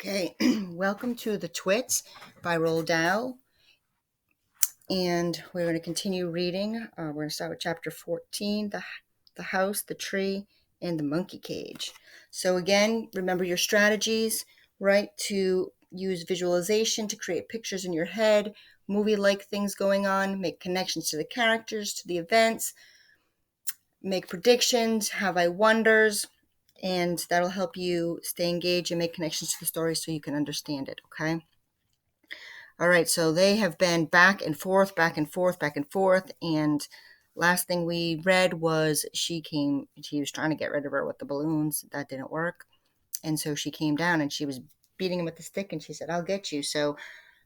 Okay, welcome to the Twits by Roald Dahl, and we're going to continue reading. We're going to start with chapter 14, the house, the tree, and the monkey cage. So again, remember your strategies, right? To use visualization to create pictures in your head, movie-like things going on, make connections to the characters, to the events, make predictions, have I wonders, and that'll help you stay engaged and make connections to the story so you can understand it, okay? All right, so they have been back and forth, back and forth, back and forth, and last thing we read was she was trying to get rid of her with the balloons. That didn't work, and so she came down and she was beating him with the stick, and she said, I'll get you. So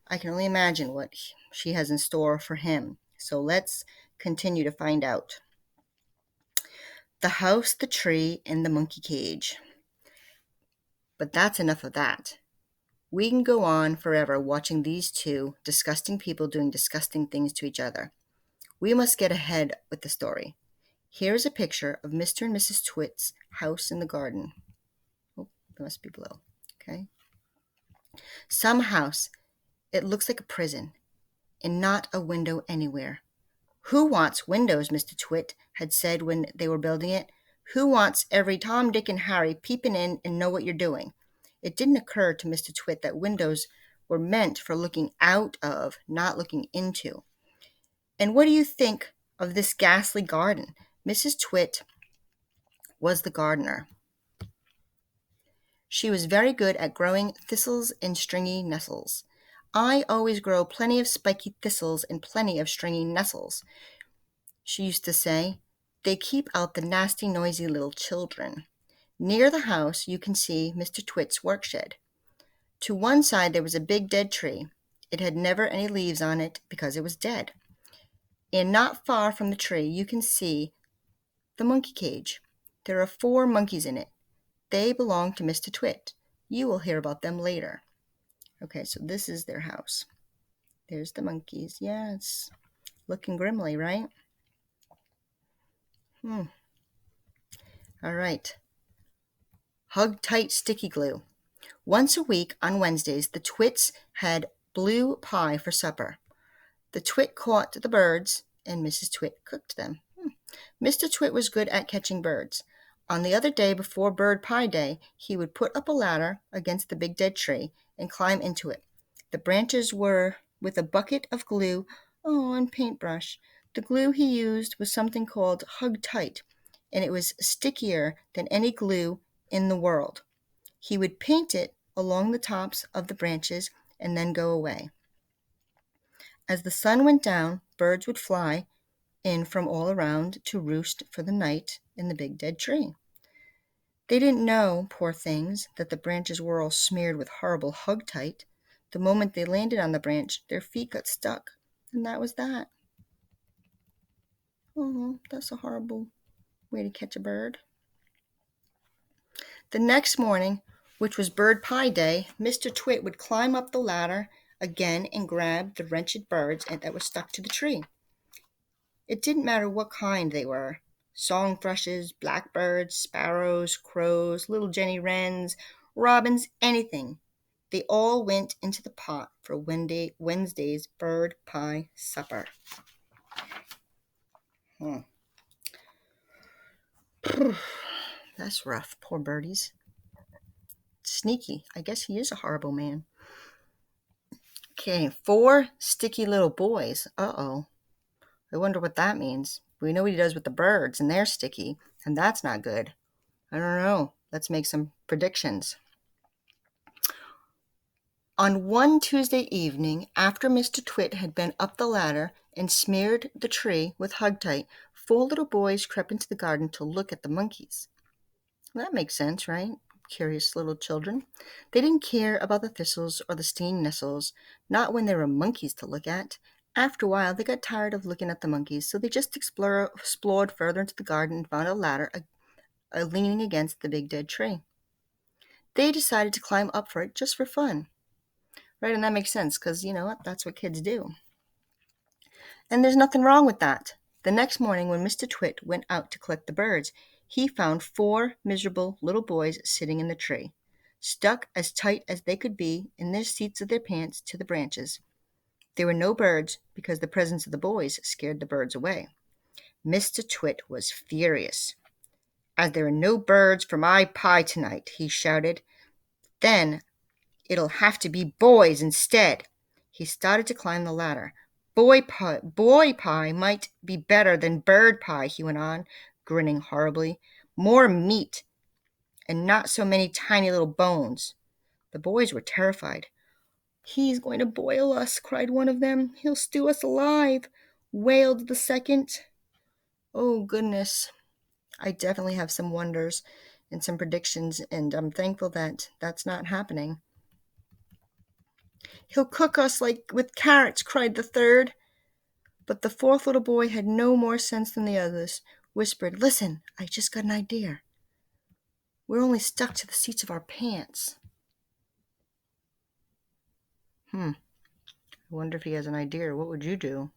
I can only imagine what she has in store for him. So let's continue to find out. The house, the tree, and the monkey cage. But that's enough of that. We can go on forever watching these two disgusting people doing disgusting things to each other. We must get ahead with the story. Here is a picture of Mr. and Mrs. Twit's house in the garden. Oh, it must be below. Okay. Some house. It looks like a prison, and not a window anywhere. Who wants windows, Mr. Twit had said when they were building it. Who wants every Tom, Dick, and Harry peeping in and know what you're doing? It didn't occur to Mr. Twit that windows were meant for looking out of, not looking into. And what do you think of this ghastly garden? Mrs. Twit was the gardener. She was very good at growing thistles and stringy nettles. I always grow plenty of spiky thistles and plenty of stringy nettles, she used to say. They keep out the nasty, noisy little children. Near the house you can see Mr. Twit's workshed. To one side there was a big dead tree. It had never any leaves on it because it was dead. And not far from the tree you can see the monkey cage. There are 4 monkeys in it. They belong to Mr. Twit. You will hear about them later. Okay, so this is their house. There's the monkeys. Yeah, it's looking grimly, right? All right. Hugtight sticky glue. Once a week on Wednesdays, the Twits had blue pie for supper. The Twit caught the birds, and Mrs. Twit cooked them. Mr. Twit was good at catching birds. On the other day before bird pie day, he would put up a ladder against the big dead tree and climb into it. The branches were with a bucket of glue, and paintbrush. The glue he used was something called Hugtight, and it was stickier than any glue in the world. He would paint it along the tops of the branches and then go away. As the sun went down, birds would fly in from all around to roost for the night in the big dead tree. They didn't know, poor things, that the branches were all smeared with horrible Hugtight. The moment they landed on the branch, their feet got stuck, and that was that. Oh, that's a horrible way to catch a bird. The next morning, which was bird pie day, Mr. Twit would climb up the ladder again and grab the wretched birds that were stuck to the tree. It didn't matter what kind they were. Song thrushes, blackbirds, sparrows, crows, little Jenny wrens, robins, anything. They all went into the pot for Wednesday's bird pie supper. That's rough, poor birdies. Sneaky. I guess he is a horrible man. Okay, 4 sticky little boys. Uh-oh. I wonder what that means. We know what he does with the birds, and they're sticky, and that's not good. I don't know. Let's make some predictions. On one Tuesday evening, after Mr. Twit had been up the ladder and smeared the tree with Hugtight, 4 little boys crept into the garden to look at the monkeys. Well, that makes sense, right? Curious little children. They didn't care about the thistles or the stinging nettles, not when there were monkeys to look at. After a while, they got tired of looking at the monkeys, so they just explored further into the garden and found a ladder leaning against the big dead tree. They decided to climb up for it just for fun. Right, and that makes sense because, you know what, that's what kids do. And there's nothing wrong with that. The next morning when Mr. Twit went out to collect the birds, he found 4 miserable little boys sitting in the tree. stuck as tight as they could be in their seats of their pants to the branches. There were no birds because the presence of the boys scared the birds away. Mr. Twit was furious. "As there are no birds for my pie tonight," he shouted, "then it'll have to be boys instead." He started to climb the ladder. Boy pie might be better than bird pie," he went on, grinning horribly. "More meat, and not so many tiny little bones." The boys were terrified. "He's going to boil us," cried one of them. "He'll stew us alive," wailed the second. Oh, goodness. I definitely have some wonders and some predictions, and I'm thankful that that's not happening. "He'll cook us like with carrots," cried the third. But the fourth little boy had no more sense than the others, whispered, "Listen, I just got an idea. We're only stuck to the seats of our pants." I wonder if he has an idea. What would you do?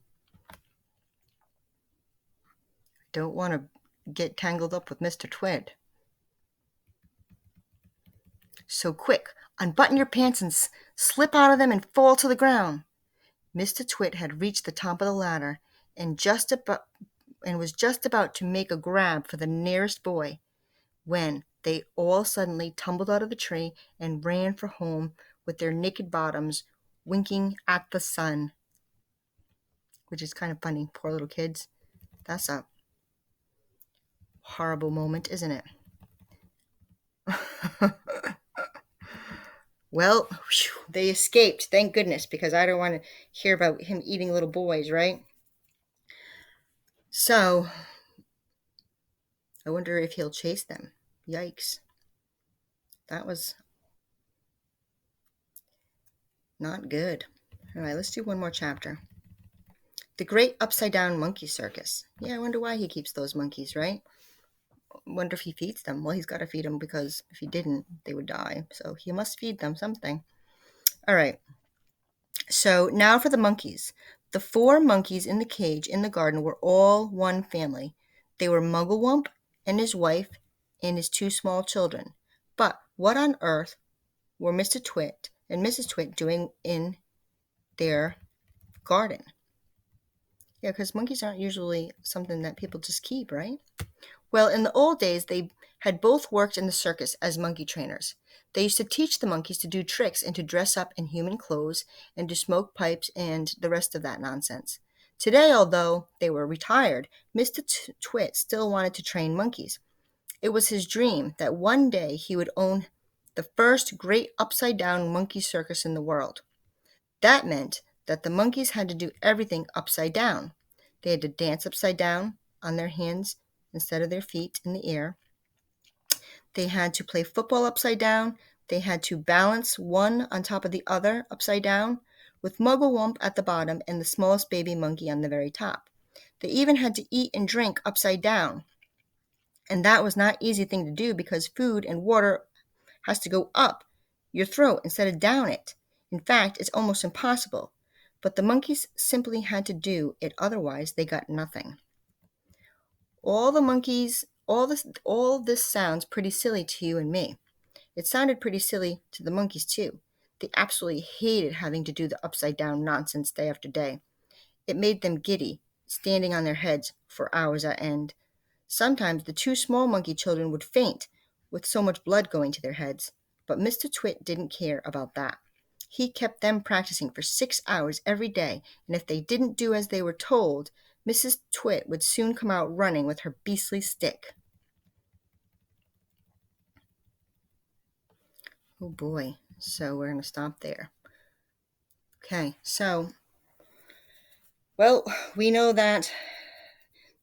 Don't want to get tangled up with Mr. Twit. So quick, unbutton your pants and slip out of them and fall to the ground. Mr. Twit had reached the top of the ladder and was just about to make a grab for the nearest boy when they all suddenly tumbled out of the tree and ran for home with their naked bottoms winking at the sun. Which is kind of funny. Poor little kids. That's a horrible moment, isn't it? Well, they escaped, thank goodness, because I don't want to hear about him eating little boys, right? So, I wonder if he'll chase them. Yikes. That was not good. All right, let's do one more chapter. The Great Upside Down Monkey Circus. Yeah, I wonder why he keeps those monkeys, right? Wonder if he feeds them. Well, he's got to feed them because if he didn't, they would die. So he must feed them something. All right. So now for the monkeys. The 4 monkeys in the cage in the garden were all one family. They were Mugglewump and his wife and his 2 small children. But what on earth were Mr. Twit and Mrs. Twit doing in their garden? Yeah, because monkeys aren't usually something that people just keep, right? Well, in the old days, they had both worked in the circus as monkey trainers. They used to teach the monkeys to do tricks and to dress up in human clothes and to smoke pipes and the rest of that nonsense. Today, although they were retired, Mr. Twit still wanted to train monkeys. It was his dream that one day he would own the first great upside-down monkey circus in the world. That meant that the monkeys had to do everything upside down. They had to dance upside down on their hands instead of their feet in the air. They had to play football upside down. They had to balance one on top of the other upside down, with Mugglewump at the bottom and the smallest baby monkey on the very top. They even had to eat and drink upside down. And that was not an easy thing to do because food and water has to go up your throat instead of down it. In fact, it's almost impossible. But the monkeys simply had to do it, otherwise they got nothing. All this sounds pretty silly to you and me. It sounded pretty silly to the monkeys too. They absolutely hated having to do the upside down nonsense day after day. It made them giddy, standing on their heads for hours at end. Sometimes the 2 small monkey children would faint with so much blood going to their heads. But Mr. Twit didn't care about that. He kept them practicing for 6 hours every day, and if they didn't do as they were told, Mrs. Twit would soon come out running with her beastly stick. Oh boy, so we're going to stop there. Okay, so, well, we know that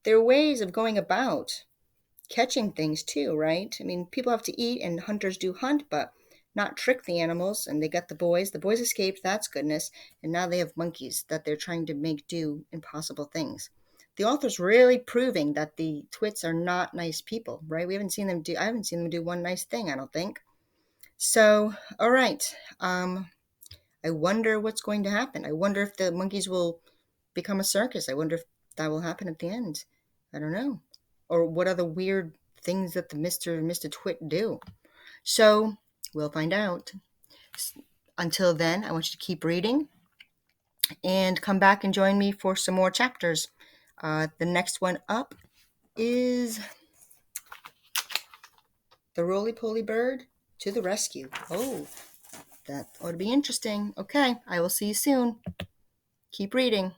there are ways of going about catching things too, right? I mean, people have to eat and hunters do hunt, but not trick the animals. And they got the boys. The boys escaped, that's goodness. And now they have monkeys that they're trying to make do impossible things. The author's really proving that the Twits are not nice people, right? I haven't seen them do one nice thing, I don't think. So, all right. I wonder what's going to happen. I wonder if the monkeys will become a circus. I wonder if that will happen at the end. I don't know. Or what other weird things that the Mr. Twit do. So We'll find out. Until then, I want you to keep reading and come back and join me for some more chapters. The next one up is The Roly-Poly Bird to the Rescue. Oh, that ought to be interesting. Okay, I will see you soon. Keep reading.